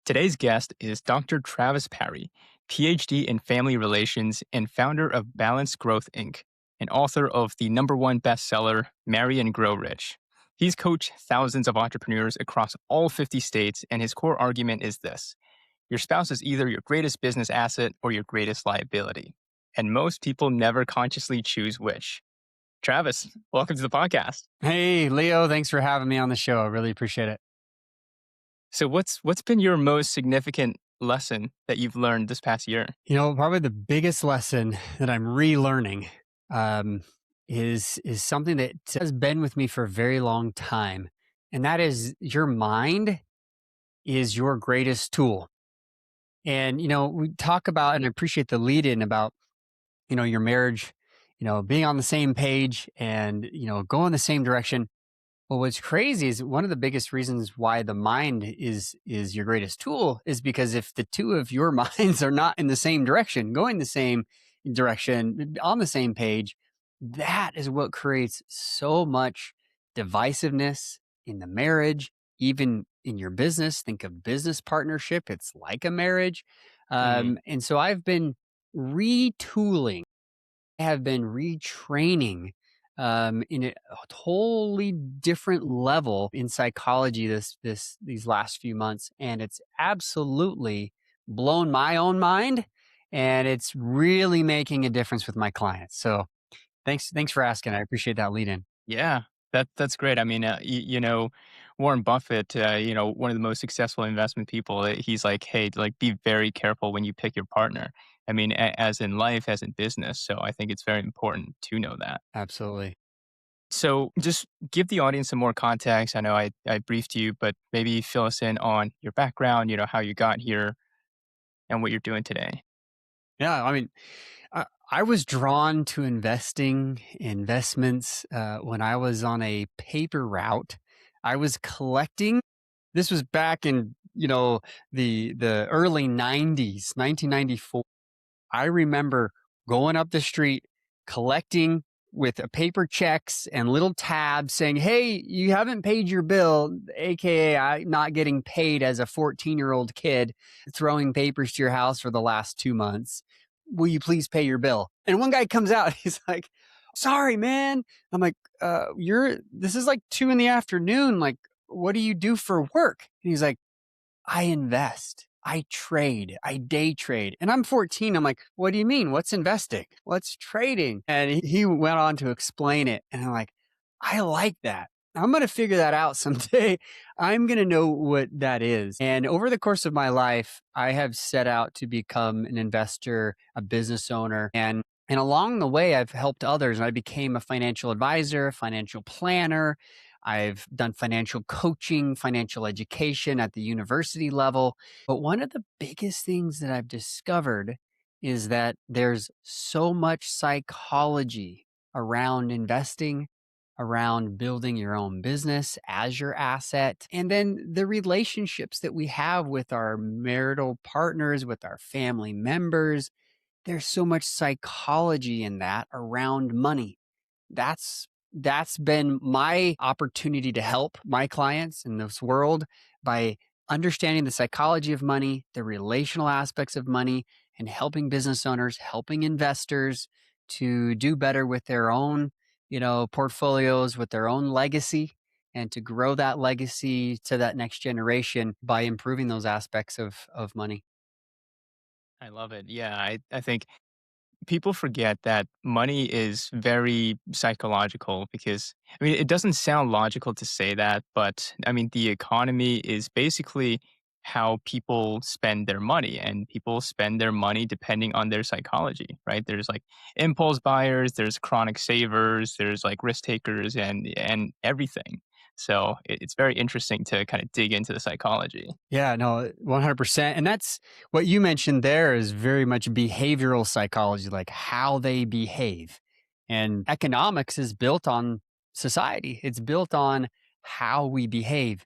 Today's guest is Dr. Travis Parry, PhD in family relations and founder of Balanced Growth Inc., and author of the number one bestseller, Marry and Grow Rich. He's coached thousands of entrepreneurs across all 50 states, and his core argument is this: your spouse is either your greatest business asset or your greatest liability. And most people never consciously choose which. Travis, welcome to the podcast. Hey, Leo, thanks for having me on the show. I really appreciate it. So what's been your most significant lesson that you've learned this past year? Probably the biggest lesson that I'm relearning is something that has been with me for a very long time, and that is your mind is your greatest tool. And we talk about, and I appreciate the lead in about your marriage, being on the same page and going the same direction. Well, what's crazy is one of the biggest reasons why the mind is your greatest tool is because if the two of your minds are not in the same direction, going the same direction, on the same page, that is what creates so much divisiveness in the marriage, even in your business. Think of business partnership; it's like a marriage. Mhm. And so I've been retooling, have been retraining in a totally different level in psychology these last few months, and it's absolutely blown my own mind, and it's really making a difference with my clients. So thanks for asking. I appreciate that lead in. Yeah, that's great. I mean, Warren Buffett, one of the most successful investment people, he's like, hey, like, be very careful when you pick your partner. I mean, as in life, as in business. So I think it's very important to know that. Absolutely. So just give the audience some more context. I know I briefed you, but maybe fill us in on your background, how you got here and what you're doing today. Yeah, I mean, I was drawn to investments when I was on a paper route. I was collecting. This was back in the early '90s, 1994. I remember going up the street, collecting with a paper checks and little tabs saying, "Hey, you haven't paid your bill," aka I not getting paid as a 14-year-old kid, throwing papers to your house for the last 2 months. Will you please pay your bill? And one guy comes out, he's like, "Sorry, man." I'm like, this is like 2 in the afternoon. Like, what do you do for work?" And he's like, "I invest. I trade. I day trade." And I'm 14. I'm like, "What do you mean? What's investing? What's trading?" And he went on to explain it. And I'm like, I like that. I'm going to figure that out someday. I'm going to know what that is. And over the course of my life, I have set out to become an investor, a business owner. And along the way, I've helped others. And I became a financial advisor, a financial planner. I've done financial coaching, financial education at the university level. But one of the biggest things that I've discovered is that there's so much psychology around investing, around building your own business as your asset, and then the relationships that we have with our marital partners, with our family members. There's so much psychology in that around money. That's been my opportunity to help my clients in this world by understanding the psychology of money, the relational aspects of money, and helping business owners, helping investors to do better with their own, portfolios, with their own legacy, and to grow that legacy to that next generation by improving those aspects of money. I love it. Yeah, I think people forget that money is very psychological because, I mean, it doesn't sound logical to say that, but I mean, the economy is basically how people spend their money, and people spend their money depending on their psychology, right? There's like impulse buyers, there's chronic savers, there's like risk takers and everything. So it's very interesting to kind of dig into the psychology. Yeah, no, 100%. And that's what you mentioned there is very much behavioral psychology, like how they behave. And economics is built on society. It's built on how we behave.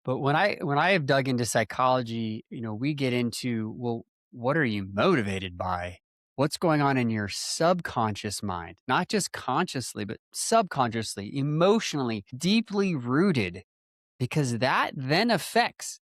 But when I have dug into psychology, we get into, well, what are you motivated by? What's going on in your subconscious mind? Not just consciously, but subconsciously, emotionally, deeply rooted, because that then affects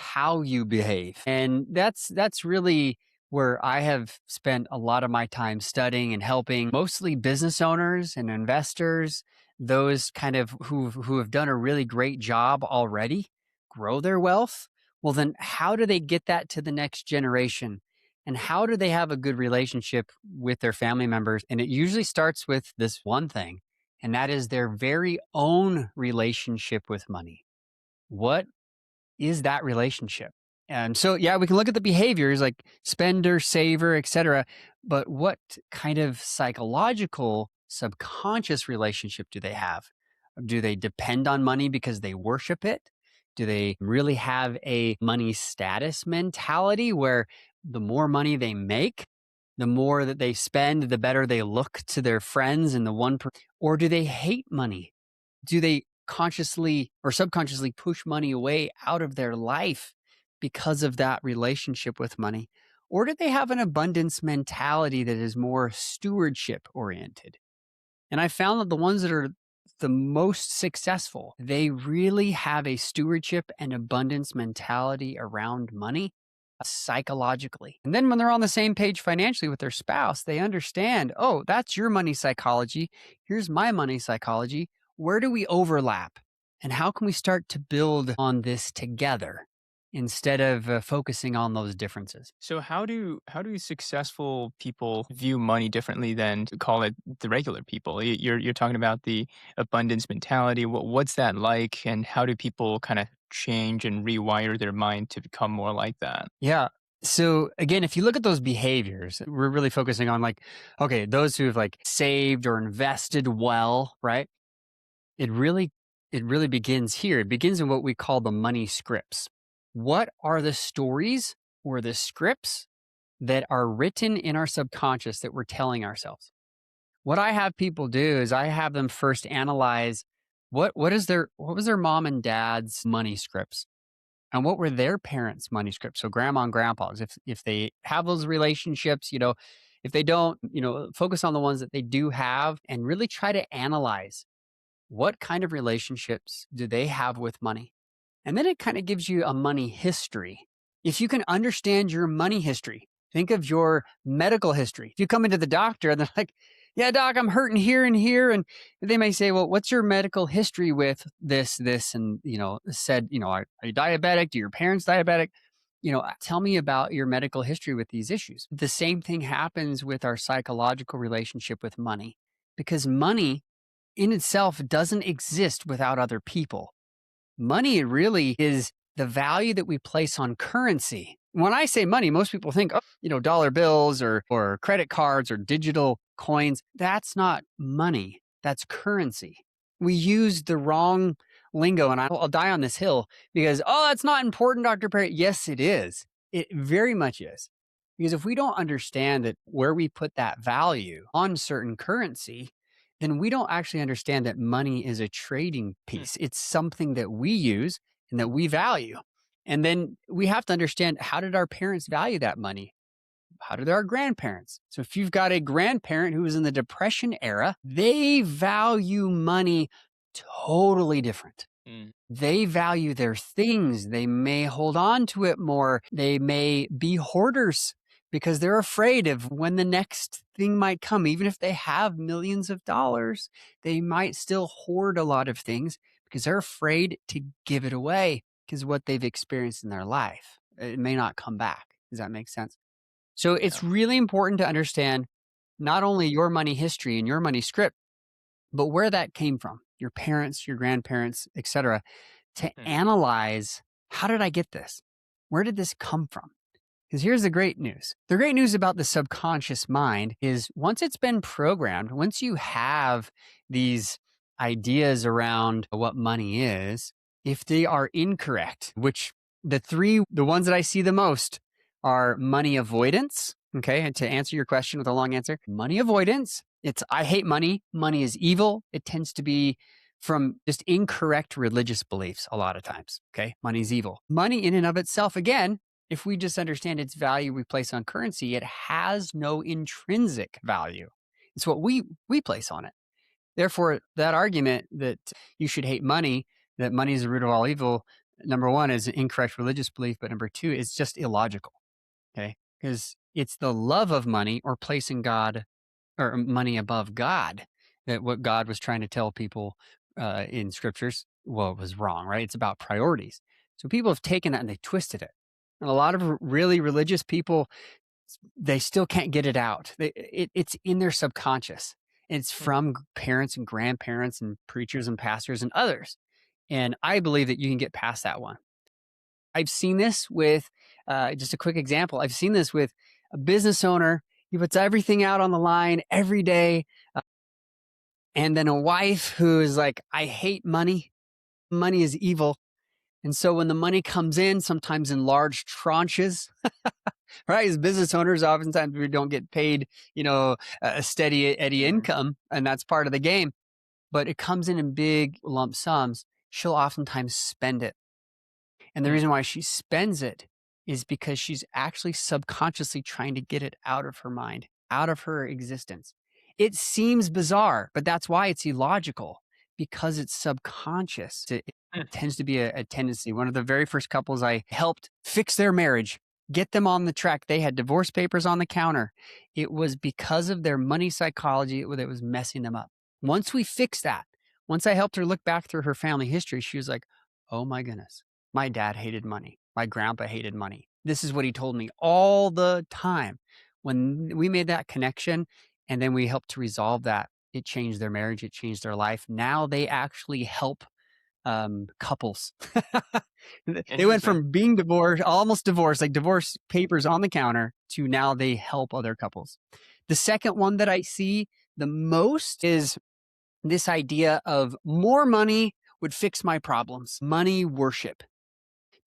how you behave. And that's really where I have spent a lot of my time studying and helping mostly business owners and investors, those kind of who have done a really great job already, grow their wealth. Well, then how do they get that to the next generation? And how do they have a good relationship with their family members? And it usually starts with this one thing, and that is their very own relationship with money. What is that relationship? And so, yeah, we can look at the behaviors like spender, saver, etc. But what kind of psychological, subconscious relationship do they have? Do they depend on money because they worship it? Do they really have a money status mentality where the more money they make, the more that they spend, the better they look to their friends and the one, or do they hate money? Do they consciously or subconsciously push money away out of their life because of that relationship with money? Or do they have an abundance mentality that is more stewardship oriented? And I found that the ones that are the most successful, they really have a stewardship and abundance mentality around money psychologically. And then when they're on the same page financially with their spouse, they understand, oh, that's your money psychology. Here's my money psychology. Where do we overlap? And how can we start to build on this together instead of focusing on those differences? So how do successful people view money differently than to call it the regular people? You're talking about the abundance mentality. What's that like, and how do people kind of change and rewire their mind to become more like that? Yeah. So again, if you look at those behaviors, we're really focusing on like, okay, those who have like saved or invested well, right? It really it really begins here. It begins in what we call the money scripts. What are the stories or the scripts that are written in our subconscious that we're telling ourselves? What I have people do is I have them first analyze what was their mom and dad's money scripts and what were their parents' money scripts. So grandma and grandpa's, if they have those relationships, if they don't, focus on the ones that they do have and really try to analyze what kind of relationships do they have with money? And then it kind of gives you a money history. If you can understand your money history, think of your medical history. If you come into the doctor and they're like, yeah, doc, I'm hurting here and here. And they may say, well, what's your medical history with this? And, said, are you diabetic? Do your parents diabetic? Tell me about your medical history with these issues. The same thing happens with our psychological relationship with money because money in itself doesn't exist without other people. Money really is the value that we place on currency. When I say money, most people think, oh, dollar bills or credit cards or digital coins. That's not money. That's currency. We use the wrong lingo, and I'll die on this hill because, oh, that's not important, Dr. Perry. Yes, it is. It very much is. Because if we don't understand that where we put that value on certain currency, then we don't actually understand that money is a trading Hmm. piece. It's something that we use and that we value. And then we have to understand, how did our parents value that money? How did our grandparents? So if you've got a grandparent who was in the Depression era, they value money totally different. Mm. They value their things. They may hold on to it more. They may be hoarders because they're afraid of when the next thing might come. Even if they have millions of dollars, they might still hoard a lot of things because they're afraid to give it away because what they've experienced in their life. It may not come back. Does that make sense? So Yeah. it's really important to understand not only your money history and your money script, but where that came from, your parents, your grandparents, etc., to Hmm. analyze, how did I get this? Where did this come from? Because here's the great news. The great news about the subconscious mind is once it's been programmed, once you have these ideas around what money is, if they are incorrect, which the ones that I see the most are money avoidance. Okay. And to answer your question with a long answer, money avoidance, it's I hate money. Money is evil. It tends to be from just incorrect religious beliefs a lot of times. Okay. Money's evil. Money in and of itself, again, if we just understand its value we place on currency, it has no intrinsic value. It's what we place on it. Therefore, that argument that you should hate money, that money is the root of all evil, number one is an incorrect religious belief, but number two is just illogical. Okay. Because it's the love of money or placing God or money above God that what God was trying to tell people in scriptures, well, it was wrong, right? It's about priorities. So people have taken that and they twisted it. And a lot of really religious people, they still can't get it out. It's in their subconscious. It's Mm, from parents and grandparents and preachers and pastors and others. And I believe that you can get past that one. I've seen this with just a quick example. I've seen this with a business owner. He puts everything out on the line every day. And then a wife who is like, I hate money. Money is evil. And so when the money comes in, sometimes in large tranches, right? As business owners, oftentimes we don't get paid, a steady eddy mm, income, and that's part of the game. But it comes in big lump sums. She'll oftentimes spend it. And the mm. reason why she spends it is because she's actually subconsciously trying to get it out of her mind, out of her existence. It seems bizarre, but that's why it's illogical because it's subconscious. It Mm. tends to be a tendency. One of the very first couples I helped fix their marriage, get them on the track, they had divorce papers on the counter. It was because of their money psychology that was messing them up. Once we fixed that, once I helped her look back through her family history, she was like, oh my goodness. My dad hated money. My grandpa hated money. This is what he told me all the time. When we made that connection and then we helped to resolve that, it changed their marriage, it changed their life. Now they actually help couples. They went Interesting. from being divorced, almost divorced, like divorce papers on the counter, to now they help other couples. The second one that I see the most is this idea of more money would fix my problems, money worship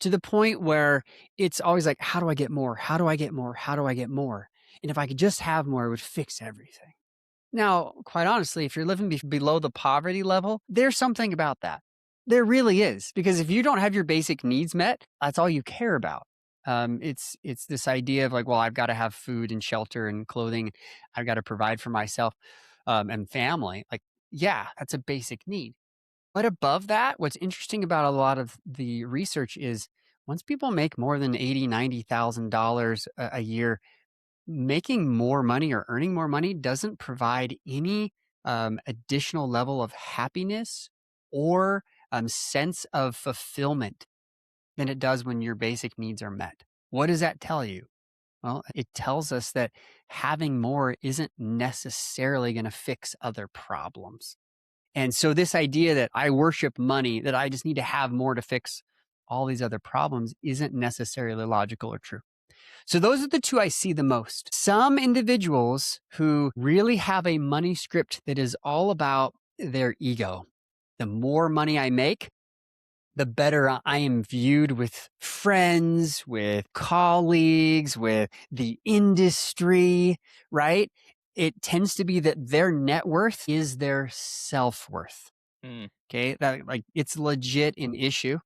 to the point where it's always like, how do I get more? How do I get more? How do I get more? And if I could just have more, it would fix everything. Now, quite honestly, if you're living below the poverty level, there's something about that. There really is, because if you don't have your basic needs met, that's all you care about. It's this idea of like, well, I've got to have food and shelter and clothing. I've got to provide for myself and family. Like, yeah, that's a basic need. But above that, what's interesting about a lot of the research is once people make more than 80, $90,000 a year, making more money or earning more money doesn't provide any additional level of happiness or sense of fulfillment than it does when your basic needs are met. What does that tell you? Well, it tells us that having more isn't necessarily going to fix other problems. And so this idea that I worship money, that I just need to have more to fix all these other problems isn't necessarily logical or true. So those are the two I see the most. Some individuals who really have a money script that is all about their ego. The more money I make, the better I am viewed with friends, with colleagues, with the industry, right? It tends to be that their net worth is their self worth. Mm. Okay. That like it's legit an issue.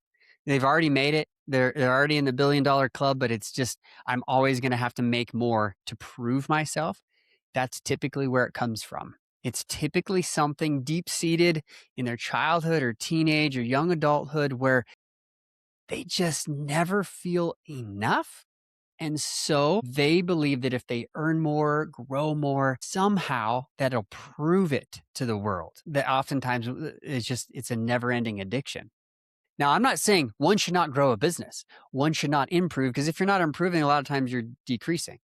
They've already made it. They're already in the $1 billion club, but it's just I'm always gonna have to make more to prove myself. That's typically where it comes from. It's typically something deep seated in their childhood or teenage or young adulthood where they just never feel enough. And so they believe that if they earn more, grow more, somehow that'll prove it to the world. That oftentimes it's a never ending addiction. Now, I'm not saying one should not grow a business. One should not improve because if you're not improving, a lot of times you're decreasing,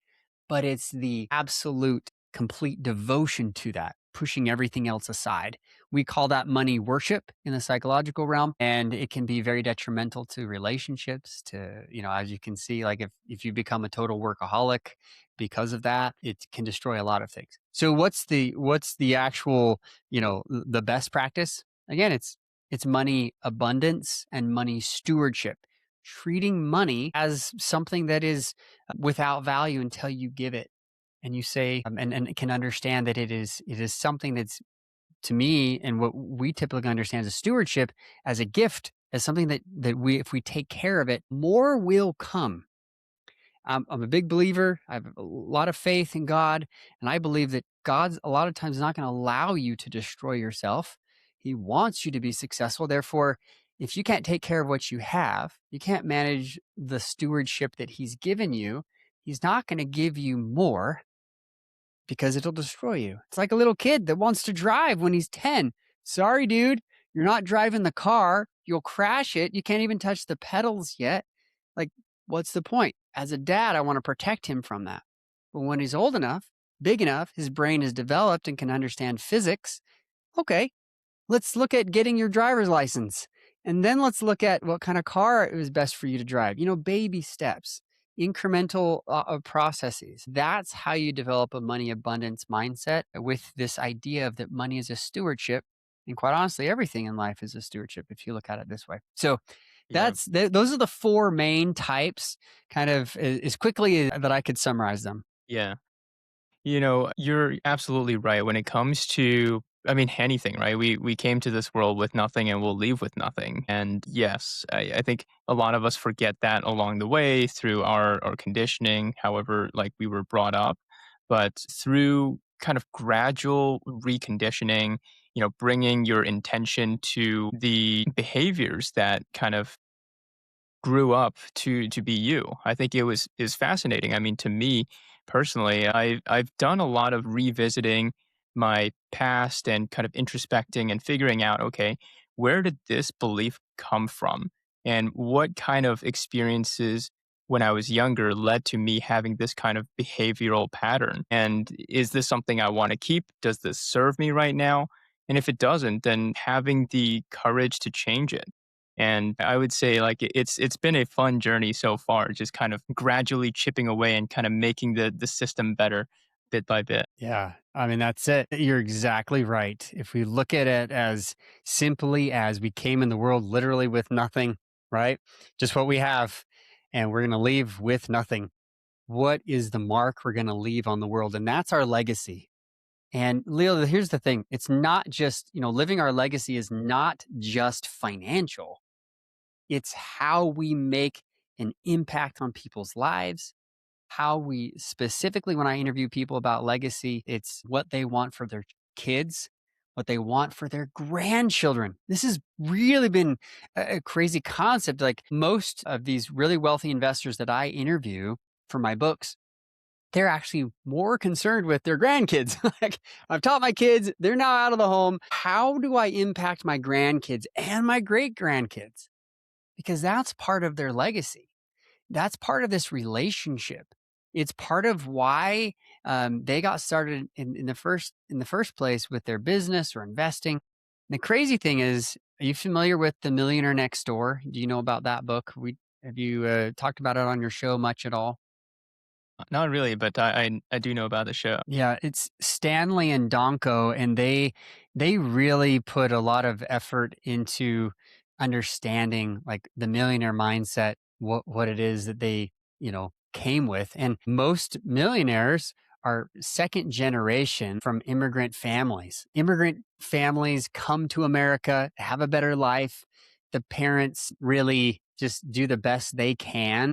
but it's the absolute complete devotion to that, pushing everything else aside. We call that money worship in the psychological realm, and it can be very detrimental to relationships. To, as you can see, like if you become a total workaholic because of that, it can destroy a lot of things. So what's the actual, the best practice? Again, it's money abundance and money stewardship, treating money as something that is without value until you give it and you say and can understand that it is something that's to me and what we typically understand as stewardship as a gift, as something that we if we take care of it, more will come. I'm a big believer. I have a lot of faith in God, and I believe that God's a lot of times not going to allow you to destroy yourself. He wants you to be successful. Therefore, if you can't take care of what you have, you can't manage the stewardship that he's given you, he's not going to give you more because it'll destroy you. It's like a little kid that wants to drive when he's 10. Sorry, dude, you're not driving the car. You'll crash it. You can't even touch the pedals yet. Like, what's the point? As a dad, I want to protect him from that. But when he's old enough, big enough, his brain is developed and can understand physics. Okay, let's look at getting your driver's license. And then let's look at what kind of car it was best for you to drive. Baby steps, incremental processes. That's how you develop a money abundance mindset with this idea of that money is a stewardship. And quite honestly, everything in life is a stewardship if you look at it this way. So Yeah. those are the four main types, kind of as quickly that I could summarize them. Yeah. You're absolutely right when it comes to, I mean, anything, right? We came to this world with nothing and we'll leave with nothing. And yes, I think a lot of us forget that along the way through our conditioning, however, like we were brought up. But through kind of gradual reconditioning, bringing your intention to the behaviors that kind of grew up to be you. I think it was is fascinating. I mean, to me personally, I've done a lot of revisiting my past and kind of introspecting and figuring out, okay, where did this belief come from? And what kind of experiences when I was younger led to me having this kind of behavioral pattern? And is this something I want to keep? Does this serve me right now? And if it doesn't, then having the courage to change it. And I would say like it's been a fun journey so far, just kind of gradually chipping away and kind of making the system better bit by bit. Yeah. I mean, that's it. You're exactly right. If we look at it as simply as we came in the world literally with nothing, right? Just what we have, and we're going to leave with nothing. What is the mark we're going to leave on the world? And that's our legacy. And Leo, here's the thing. It's not just, living our legacy is not just financial. It's how we make an impact on people's lives, how we specifically, when I interview people about legacy, it's what they want for their kids, what they want for their grandchildren. This has really been a crazy concept. Like most of these really wealthy investors that I interview for my books, they're actually more concerned with their grandkids. Like, I've taught my kids, they're now out of the home. How do I impact my grandkids and my great grandkids? Because that's part of their legacy. That's part of this relationship. It's part of why they got started in the first place with their business or investing. The crazy thing is, are you familiar with the Millionaire Next Door? Do you know about that book? Have you talked about it on your show much at all? Not really, but I do know about the show. Yeah, it's Stanley and Donko, and they really put a lot of effort into understanding like the millionaire mindset, what it is that they, came with. And most millionaires are second generation from immigrant families. Immigrant families come to America, have a better life. The parents really just do the best they can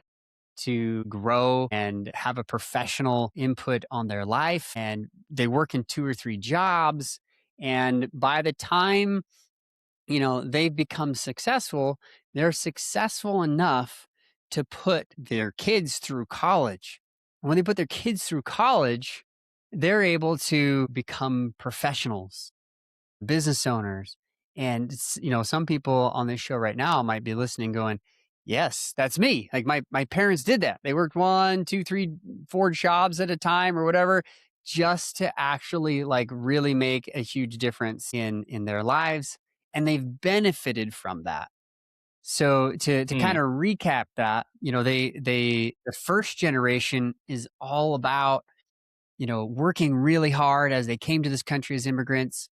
to grow and have a professional input on their life. And they work in two or three jobs. And by the time, they've become successful, they're successful enough to put their kids through college. And when they put their kids through college, they're able to become professionals, business owners. And some people on this show right now might be listening going, yes, that's me. Like my parents did that. They worked 1, 2, 3, 4 jobs at a time or whatever, just to actually like really make a huge difference in their lives. And they've benefited from that. So to kind Mm, of recap that, the first generation is all about, working really hard as they came to this country as immigrants,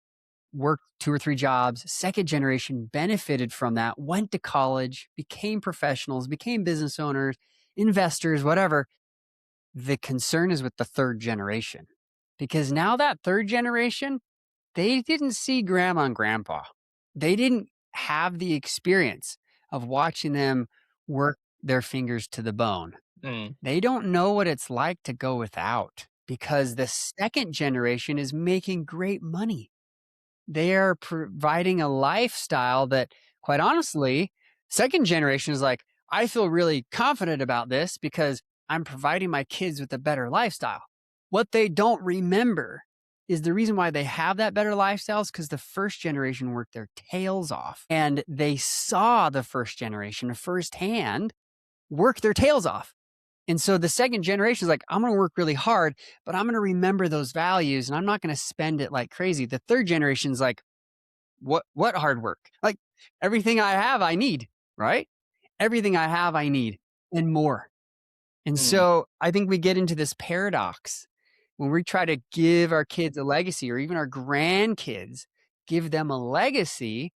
worked 2 or 3 jobs. Second generation benefited from that, went to college, became professionals, became business owners, investors, whatever. The concern is with the third generation, because now that third generation, they didn't see grandma and grandpa. They didn't have the experience of watching them work their fingers to the bone. mm, They don't know what it's like to go without, because the second generation is making great money. They are providing a lifestyle that, quite honestly, Second generation is like, I feel really confident about this because I'm providing my kids with a better lifestyle. What they don't remember is the reason why they have that better lifestyle is because the first generation worked their tails off and they saw the first generation firsthand work their tails off. And so the second generation is like, I'm going to work really hard, but I'm going to remember those values and I'm not going to spend it like crazy. The third generation is like, what hard work? Like everything I have, I need, right? Everything I have, I need and more. And Mm, so I think we get into this paradox when we try to give our kids a legacy or even our grandkids, give them a legacy.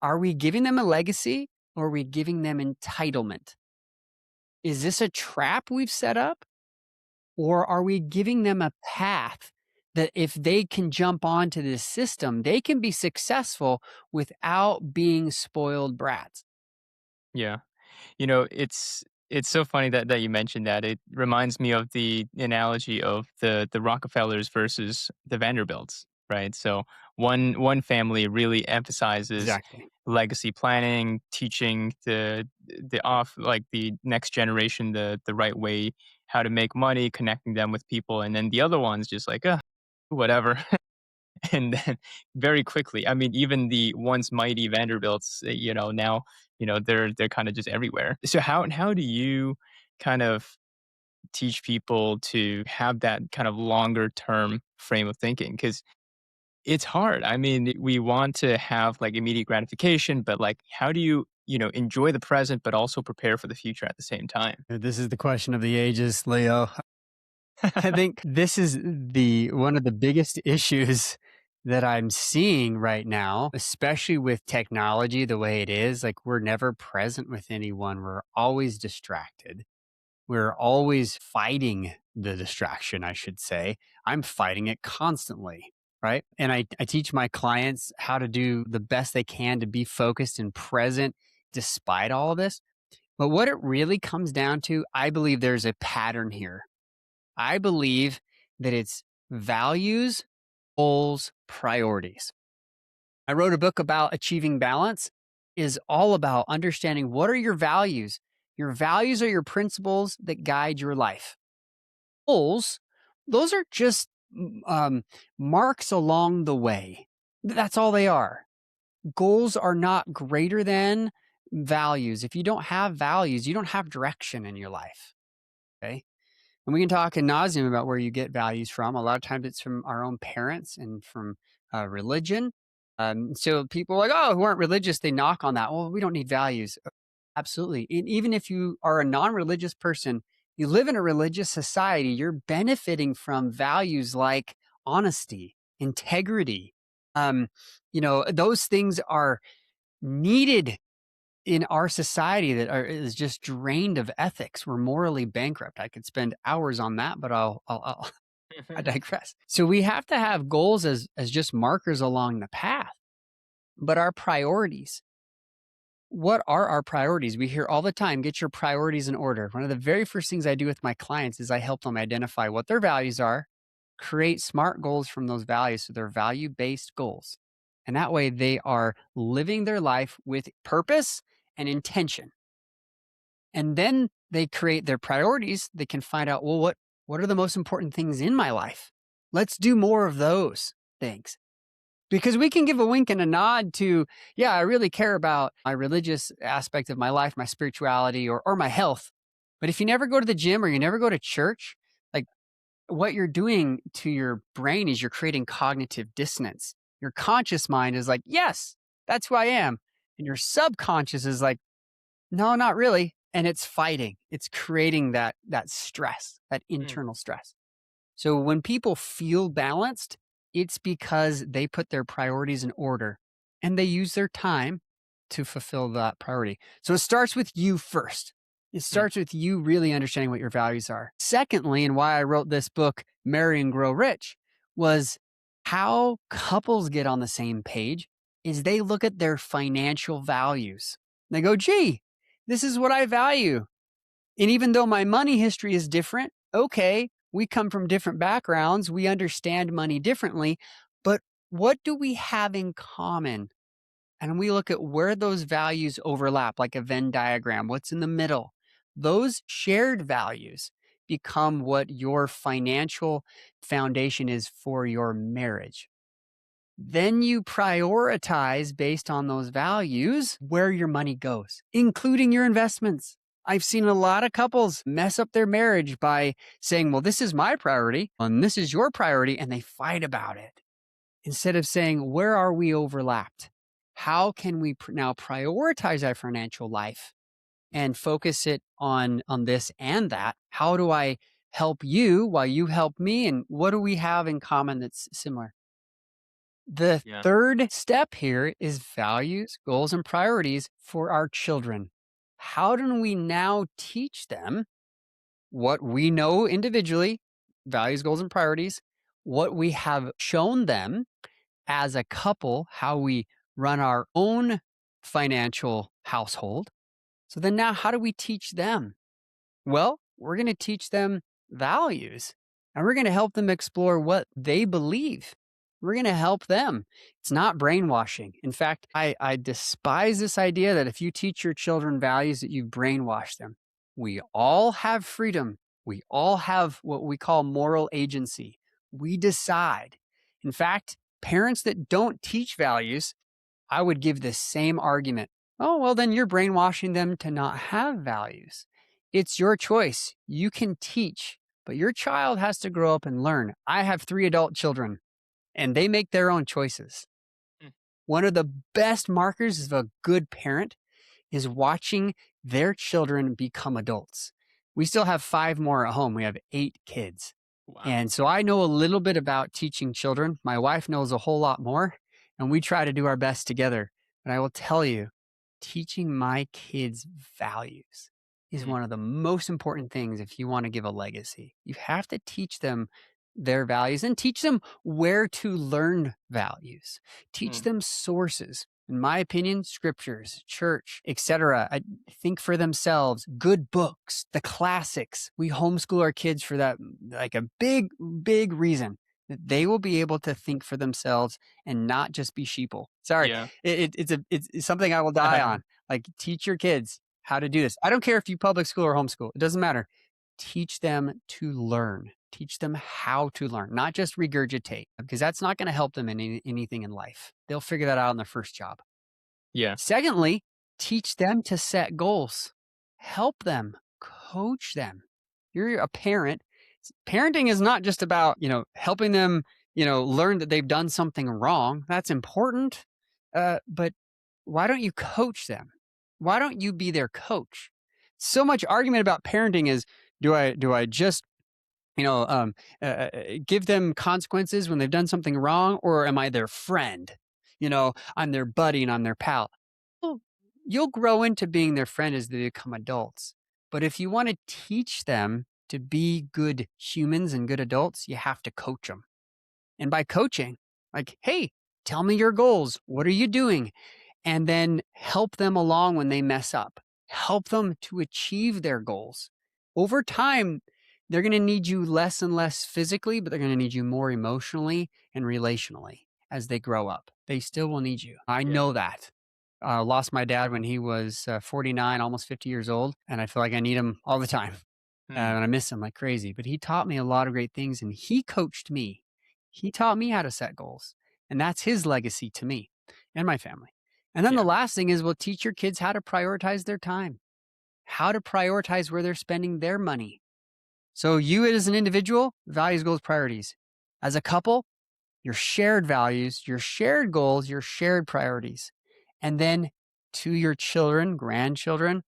Are we giving them a legacy or are we giving them entitlement? Is this a trap we've set up? Or are we giving them a path that if they can jump onto this system, they can be successful without being spoiled brats? yeah. It's so funny that you mentioned that. It reminds me of the analogy of the Rockefellers versus the Vanderbilts, right? So one family really emphasizes Exactly. legacy planning, teaching the next generation the right way how to make money, connecting them with people, and then the other one's just like, whatever. And then very quickly, I mean, even the once mighty Vanderbilts, now, they're kind of just everywhere. So how do you kind of teach people to have that kind of longer term frame of thinking? Because it's hard. I mean, we want to have like immediate gratification, but like, how do you, enjoy the present, but also prepare for the future at the same time? This is the question of the ages, Leo. I think this is the one of the biggest issues that I'm seeing right now, especially with technology the way it is. Like we're never present with anyone. We're always distracted. We're always fighting the distraction, I should say. I'm fighting it constantly, right? And I teach my clients how to do the best they can to be focused and present despite all of this. But what it really comes down to, I believe there's a pattern here. I believe that it's values, goals, priorities. I wrote a book about achieving balance is all about understanding what are your values. Your values are your principles that guide your life. Goals, those are just marks along the way. That's all they are. Goals are not greater than values. If you don't have values, you don't have direction in your life. Okay. And we can talk ad nauseum about where you get values from. A lot of times it's from our own parents and from religion. So people are like, oh, who aren't religious, they knock on that. Well, we don't need values. Absolutely. And even if you are a non religious person, you live in a religious society, you're benefiting from values like honesty, integrity. Um, those things are needed in our society is just drained of ethics. We're morally bankrupt. I could spend hours on that, but I digress. So we have to have goals as just markers along the path, but our priorities. What are our priorities? We hear all the time, get your priorities in order. One of the very first things I do with my clients is I help them identify what their values are, create smart goals from those values. So they're value based goals. And that way they are living their life with purpose and intention. And then they create their priorities. They can find out, well, what are the most important things in my life? Let's do more of those things. Because we can give a wink and a nod to, yeah, I really care about my religious aspect of my life, my spirituality, or my health. But if you never go to the gym or you never go to church, like what you're doing to your brain is you're creating cognitive dissonance. Your conscious mind is like, yes, that's who I am. And your subconscious is like, no, not really. And it's fighting. It's creating that stress, that Mm, internal stress. So when people feel balanced, it's because they put their priorities in order and they use their time to fulfill that priority. So it starts with you first. It mm, starts with you really understanding what your values are. Secondly, and why I wrote this book, Marry and Grow Rich, was how couples get on the same page is they look at their financial values. They go, gee, this is what I value. And even though my money history is different, okay, we come from different backgrounds, we understand money differently, but what do we have in common? and we look at where those values overlap, like a Venn diagram, what's in the middle, those shared values become what your financial foundation is for your marriage. Then you prioritize based on those values where your money goes, including your investments. I've seen a lot of couples mess up their marriage by saying, well, this is my priority and this is your priority, and they fight about it instead of saying, where are we overlapped? How can we now prioritize our financial life and focus it on this and that? How do I help you while you help me? And what do we have in common that's similar? The Yeah. third step here is values, goals, and priorities for our children. How do we now teach them what we know individually, values, goals, and priorities, what we have shown them as a couple, how we run our own financial household? So then now, how do we teach them? Well, we're going to teach them values and we're going to help them explore what they believe. We're going to help them. It's not brainwashing. In fact, I despise this idea that if you teach your children values, that you brainwash them. We all have freedom. We all have what we call moral agency. We decide. In fact, parents that don't teach values, I would give the same argument. Oh, well, then you're brainwashing them to not have values. It's your choice. You can teach, but your child has to grow up and learn. I have 3 adult children and they make their own choices. Mm. One of the best markers of a good parent is watching their children become adults. We still have 5 more at home. We have 8 kids. Wow. And so I know a little bit about teaching children. My wife knows a whole lot more, and we try to do our best together. But I will tell you, teaching my kids values is Mm. one of the most important things if you want to give a legacy. You have to teach them their values and teach them where to learn values. Teach Mm. them sources. In my opinion, scriptures, church, etc. I think for themselves, good books, the classics. We homeschool our kids for that, like a big reason that they will be able to think for themselves and not just be sheeple. Sorry, Yeah. it's something I will die on. Like, teach your kids how to do this. I don't care if you public school or homeschool. It doesn't matter. Teach them to learn. Teach them how to learn, not just regurgitate, because that's not going to help them in anything in life. They'll figure that out on their first job. Yeah. Secondly, teach them to set goals. Help them, coach them. You're a parent. Parenting is not just about, helping them, learn that they've done something wrong. That's important. But why don't you coach them? Why don't you be their coach? So much argument about parenting is, do I just you know, um, give them consequences when they've done something wrong, or am I their friend? I'm their buddy and I'm their pal. Well, you'll grow into being their friend as they become adults. But if you want to teach them to be good humans and good adults, you have to coach them. And by coaching, like, hey, tell me your goals. What are you doing? And then help them along when they mess up. Help them to achieve their goals. Over time, they're going to need you less and less physically, but they're going to need you more emotionally and relationally as they grow up. They still will need you. I Yeah. know that. Lost my dad when he was 49, almost 50 years old, and I feel like I need him all the time. Mm. And I miss him like crazy. But he taught me a lot of great things, and he coached me. He taught me how to set goals, and that's his legacy to me and my family. And then the Yeah. last thing is, we'll teach your kids how to prioritize their time, how to prioritize where they're spending their money. So you as an individual, values, goals, priorities. As a couple, your shared values, your shared goals, your shared priorities. And then to your children, grandchildren,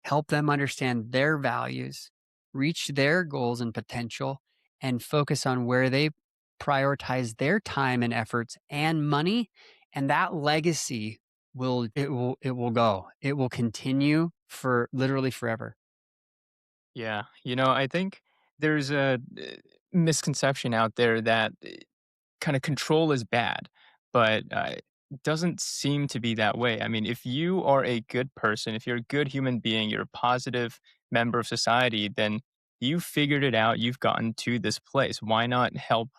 help them understand their values, reach their goals and potential, and focus on where they prioritize their time and efforts and money. And that legacy will go. It will continue for literally forever. Yeah. I think there's a misconception out there that kind of control is bad, but doesn't seem to be that way. I mean, if you are a good person, if you're a good human being, you're a positive member of society, then you figured it out. You've gotten to this place. Why not help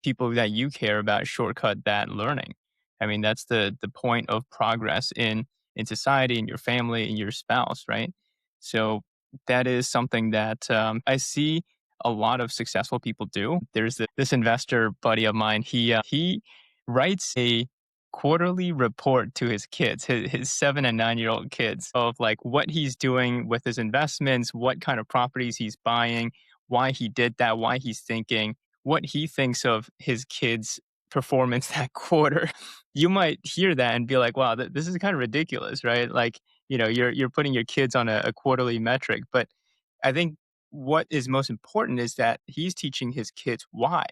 people that you care about shortcut that learning? I mean, that's the point of progress in society, in your family, in your spouse, right? So that is something that I see a lot of successful people do. There's this investor buddy of mine. He writes a quarterly report to his kids, his 7 and 9 year old kids, of like what he's doing with his investments, what kind of properties he's buying, why he did that, why he's thinking, what he thinks of his kids' performance that quarter. You might hear that and be like, "Wow, this is kind of ridiculous," right? Like, you're putting your kids on a quarterly metric, but I think what is most important is that he's teaching his kids why,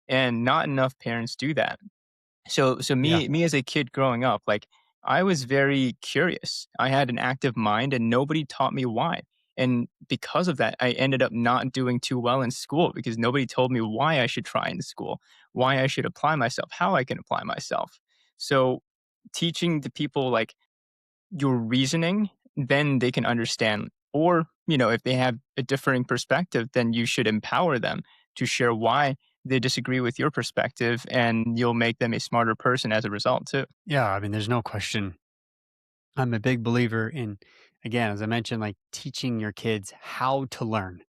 and not enough parents do that. So Yeah. me as a kid growing up, like I was very curious. I had an active mind and nobody taught me why. And because of that, I ended up not doing too well in school because nobody told me why I should try in school, why I should apply myself, how I can apply myself. So teaching the people like your reasoning, then they can understand. Or, if they have a differing perspective, then you should empower them to share why they disagree with your perspective, and you'll make them a smarter person as a result, too. Yeah. I mean, there's no question. I'm a big believer in, again, as I mentioned, like teaching your kids how to learn,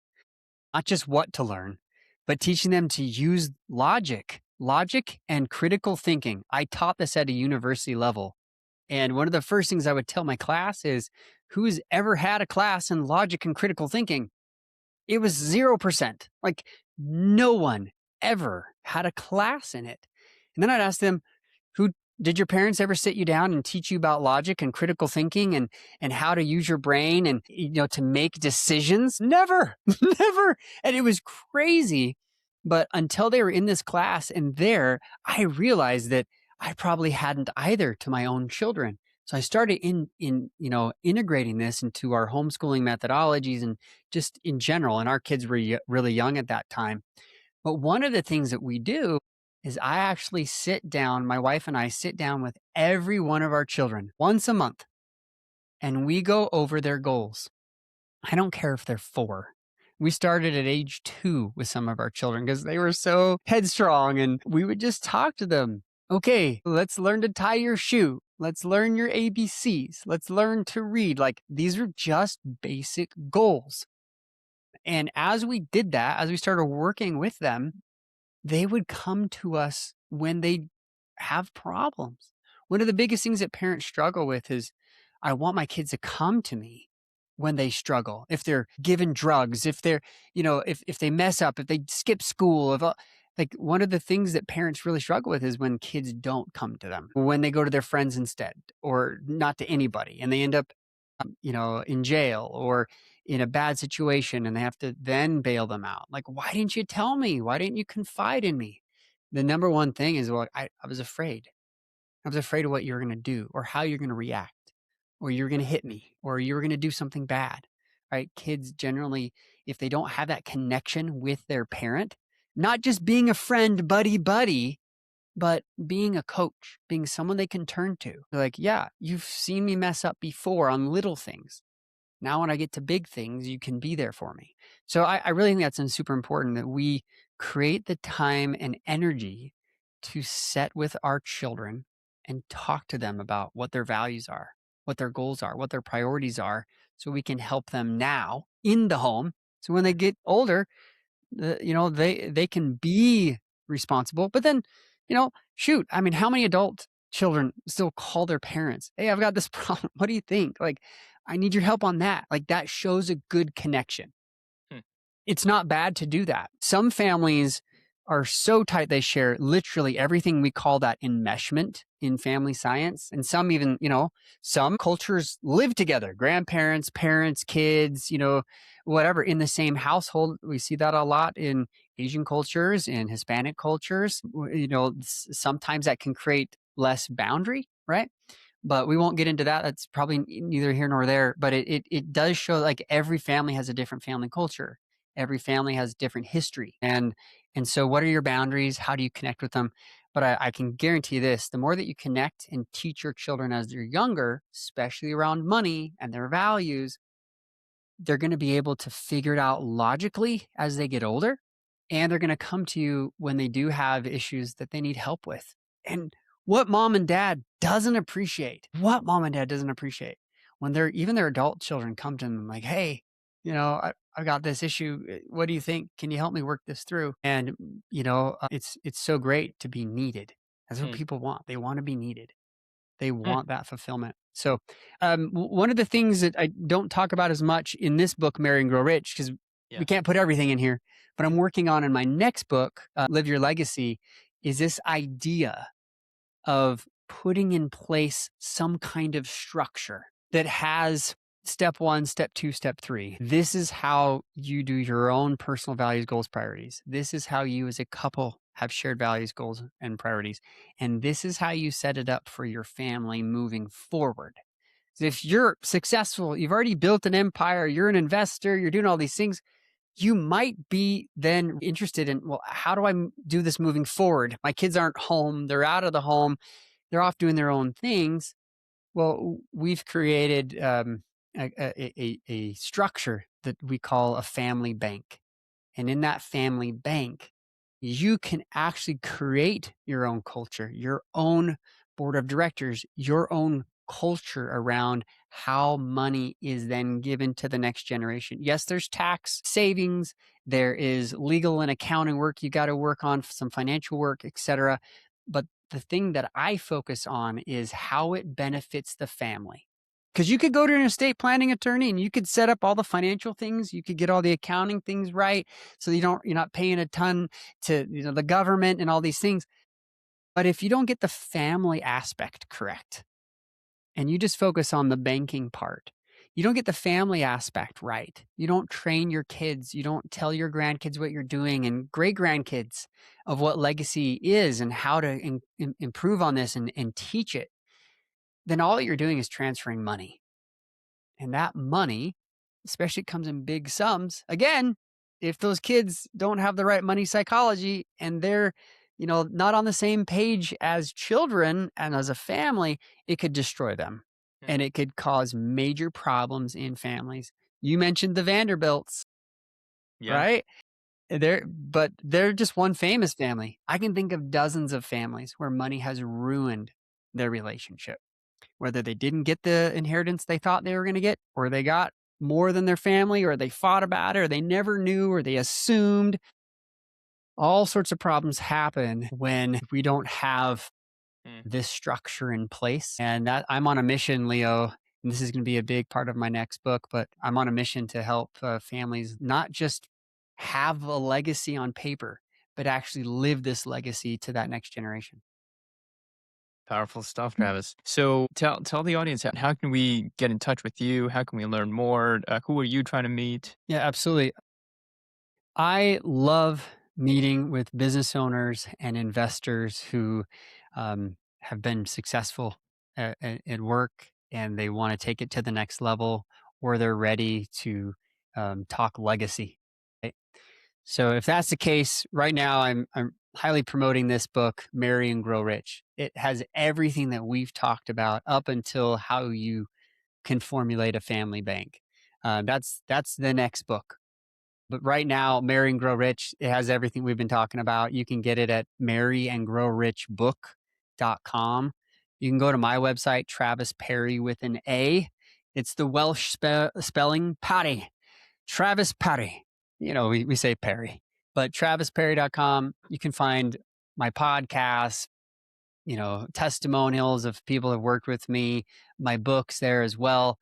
not just what to learn, but teaching them to use logic and critical thinking. I taught this at a university level. And one of the first things I would tell my class is, who's ever had a class in logic and critical thinking? It was 0%. Like no one ever had a class in it. And then I'd ask them, who did your parents ever sit you down and teach you about logic and critical thinking and how to use your brain and to make decisions? Never. Never. And it was crazy. But until they were in this class and there, I realized that I probably hadn't either to my own children. So I started integrating this into our homeschooling methodologies and just in general. And our kids were really young at that time. But one of the things that we do is I actually sit down, my wife and I sit down with every one of our children once a month and we go over their goals. I don't care if they're 4. We started at age 2 with some of our children because they were so headstrong and we would just talk to them. Okay, let's learn to tie your shoe. Let's learn your ABCs. Let's learn to read. Like these are just basic goals. And as we did that, as we started working with them, they would come to us when they have problems. One of the biggest things that parents struggle with is I want my kids to come to me when they struggle. If they're given drugs, if they're, if they mess up, if they skip school, like one of the things that parents really struggle with is when kids don't come to them, when they go to their friends instead or not to anybody and they end up in jail or in a bad situation and they have to then bail them out. Like, why didn't you tell me? Why didn't you confide in me? The number one thing is, well, I was afraid. I was afraid of what you were going to do or how you're going to react or you're going to hit me or you were going to do something bad. Right? Kids generally, if they don't have that connection with their parent, not just being a friend, buddy, but being a coach, being someone they can turn to. They're like, yeah, you've seen me mess up before on little things. Now, when I get to big things, you can be there for me. So I really think that's super important that we create the time and energy to set with our children and talk to them about what their values are, what their goals are, what their priorities are, so we can help them now in the home. So when they get older, they can be responsible. But then, shoot, I mean, how many adult children still call their parents? Hey, I've got this problem. What do you think? Like, I need your help on that. Like that shows a good connection. Hmm. It's not bad to do that. Some families are so tight they share literally everything. We call that enmeshment in family science. And some even, some cultures live together, grandparents, parents, kids, whatever, in the same household. We see that a lot in Asian cultures, in Hispanic cultures. Sometimes that can create less boundary, right? But we won't get into that. That's probably neither here nor there. But it does show like every family has a different family culture. Every family has different history. And so what are your boundaries? How do you connect with them? But I can guarantee this, the more that you connect and teach your children as they're younger, especially around money and their values, they're going to be able to figure it out logically as they get older. And they're going to come to you when they do have issues that they need help with. And What mom and dad doesn't appreciate? What mom and dad doesn't appreciate when they're even their adult children come to them like, "Hey, I've got this issue. What do you think? Can you help me work this through?" And it's so great to be needed. That's what Mm, people want. They want to be needed. They mm, want that fulfillment. So, one of the things that I don't talk about as much in this book, Marry and Grow Rich, because we yeah. can't put everything in here, but I'm working on in my next book, Live Your Legacy, is this idea of putting in place some kind of structure that has step one, step two, step three. This is how you do your own personal values, goals, priorities. This is how you as a couple have shared values, goals, and priorities. And this is how you set it up for your family moving forward. If you're successful, you've already built an empire, you're an investor, you're doing all these things, you might be then interested in, well, how do I do this moving forward? My kids aren't home, they're out of the home, they're off doing their own things. Well, we've created a structure that we call a family bank. And in that family bank, you can actually create your own culture, your own board of directors, your own culture around how money is then given to the next generation. Yes, there's tax savings, there is legal and accounting work you got to work on, some financial work, etc. But the thing that I focus on is how it benefits the family. Because you could go to an estate planning attorney and you could set up all the financial things, you could get all the accounting things right, so you're not paying a ton to the government and all these things. But if you don't get the family aspect correct and you just focus on the banking part, you don't get the family aspect right. You don't train your kids. You don't tell your grandkids what you're doing and great grandkids of what legacy is and how to improve on this and teach it. Then all you're doing is transferring money. And that money, especially comes in big sums. Again, if those kids don't have the right money psychology and they're, not on the same page as children and as a family, it could destroy them Mm, and it could cause major problems in families. You mentioned the Vanderbilts, yeah. right? But they're just one famous family. I can think of dozens of families where money has ruined their relationship, whether they didn't get the inheritance they thought they were going to get, or they got more than their family, or they fought about it, or they never knew, or they assumed. All sorts of problems happen when we don't have Mm, this structure in place. And that I'm on a mission, Leo. And this is going to be a big part of my next book, but I'm on a mission to help families not just have a legacy on paper, but actually live this legacy to that next generation. powerful stuff, Travis. So tell the audience, how can we get in touch with you? How can we learn more? Who are you trying to meet? Yeah, absolutely. I love meeting with business owners and investors who have been successful at work and they want to take it to the next level, or they're ready to talk legacy. Right? So, if that's the case, right now I'm highly promoting this book, Marry and Grow Rich. It has everything that we've talked about up until how you can formulate a family bank. That's the next book, but right now, Marry and Grow Rich, it has everything we've been talking about. You can get it at marryandgrowrichbook.com. You can go to my website, Travis Parry with an A. It's the Welsh spelling, Parry. Travis Parry. We say Parry, but travisparry.com. You can find my podcasts, testimonials of people who have worked with me, my books there as well.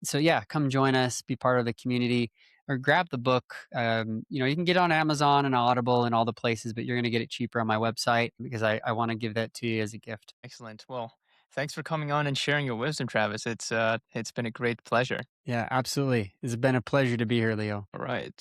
So yeah, come join us, be part of the community, or grab the book. You can get it on Amazon and Audible and all the places, but you're going to get it cheaper on my website because I want to give that to you as a gift. Excellent. Well, thanks for coming on and sharing your wisdom, Travis. It's been a great pleasure. Yeah, absolutely. It's been a pleasure to be here, Leo. All right.